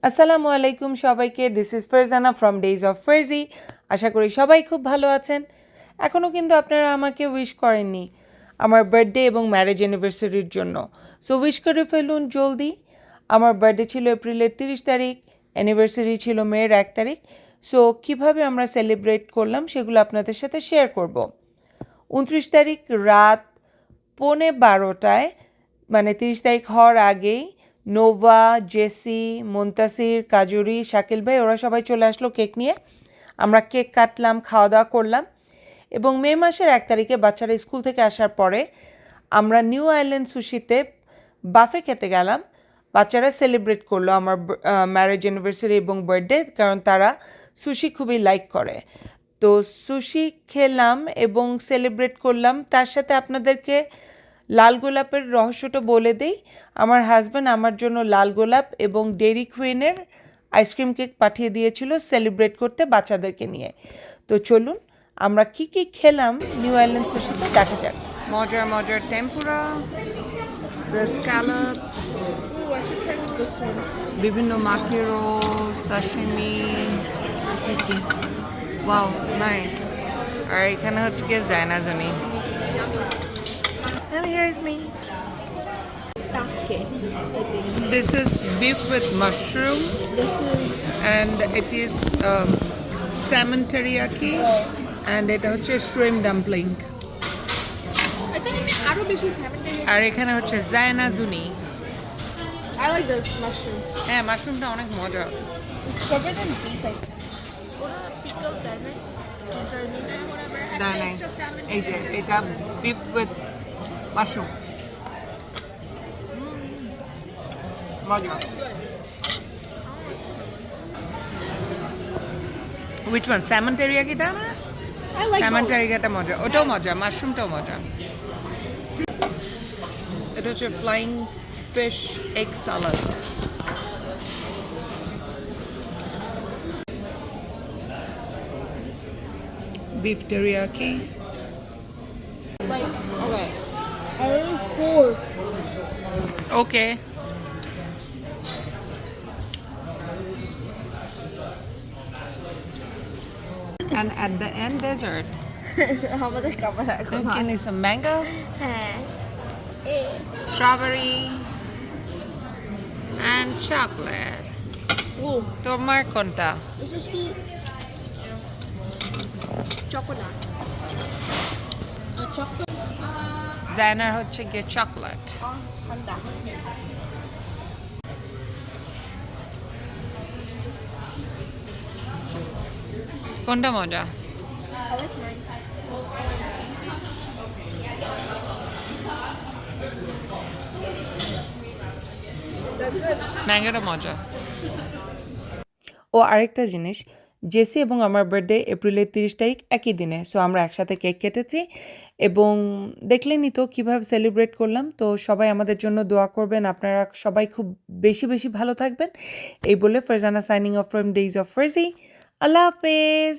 আসসালামু আলাইকুম সবাইকে। This is Farzana from days of Farzi. আশা করি সবাই খুব ভালো আছেন। এখনও কিন্তু আপনারা আমাকে উইশ করেননি আমার বার্থডে এবং ম্যারেজ অ্যানিভার্সারির জন্য। সো উইশ করে ফেলুন জলদি। আমার বার্থডে ছিল এপ্রিলের 30 তারিখ, অ্যানিভার্সারি ছিল মের 1 তারিখ। সো কীভাবে আমরা সেলিব্রেট করলাম সেগুলো আপনাদের সাথে শেয়ার করব। 29 তারিখ রাত 11:15টায়, মানে 30 তারিখ হওয়ার আগেই নোভা, জেসি, মুনতাসির, কাজুরি, শাকিল ভাই ওরা সবাই চলে আসলো কেক নিয়ে। আমরা কেক কাটলাম, খাওয়া দাওয়া করলাম এবং মে মাসের 1 তারিখে বাচ্চারা স্কুল থেকে আসার পরে আমরা নিউ আইল্যান্ড সুশিতে বাফে খেতে গেলাম। বাচ্চারা সেলিব্রেট করলো আমার ম্যারেজ অ্যানিভার্সারি এবং বার্থডে, কারণ তারা সুশি খুবই লাইক করে। তো সুশি খেলাম এবং সেলিব্রেট করলাম। তার সাথে আপনাদেরকে লাল গোলাপের রহস্যটা বলে দেই। আমার হাজব্যান্ড আমার জন্য লাল গোলাপ এবং ডেইরি কুইনের আইসক্রিম কেক পাঠিয়ে দিয়েছিল সেলিব্রেট করতে বাচ্চাদেরকে নিয়ে। তো চলুন আমরা কি কি খেলাম নিউ আইল্যান্ড সুশিতে দেখা যাক। মজার মজার টেম্পুরা, দ্য স্ক্যালপ, বিভিন্ন মাকি রোল, সাশিমি, কি কি, ওয়াও নাইস। আর এখানে হচ্ছে কি জায়নাজনি। And here is me. This is beef with mushroom. This is And it is salmon teriyaki. And এটা হচ্ছে shrimp dumpling. I think আমি আরো বেশি salmon teriyaki. আর এখানে হচ্ছে জায়নাজুনি। I like this mushroom. হ্যাঁ, মাশরুমটা অনেক মজা। It's better than beef, I think. ওরা pickle দেয় না, ginger নেয়, whatever. And না, extra salmon এই যে teriyaki. এটা beef with mushroom. মজা। Which one? Salmon teriyaki টা না? I like Salmon both. teriyaki টা মজা। ওটাও মজা, মাশরুমটাও মজা। এটা হচ্ছে flying fish egg salad. Beef teriyaki. Like, okay. I really full. Okay. And at the end, dessert. আমাদের ক্যামেরা এখন Can is some mango, হ্যাঁ strawberry, and chocolate. Oh, তোমার কোনটা? this is the chocolate. Chocolate. জায়নার হচ্ছে গিয়ে chocolate. ঠান্ডা। কোনটা মজা? I like mine. That's good. ম্যাঙ্গোটা মজা। ও আরেকটা জিনিস, জেসি এবং আমার বার্থডে এপ্রিলের 30 তারিখ একই দিনে। সো আমরা একসাথে কেক কেটেছি এবং দেখলেনই তো কীভাবে সেলিব্রেট করলাম। তো সবাই আমাদের জন্য দোয়া করবেন, আপনারা সবাই খুব বেশি বেশি ভালো থাকবেন। এই বলে Farzana signing off from days of Farzi. আল্লাহ হাফেজ।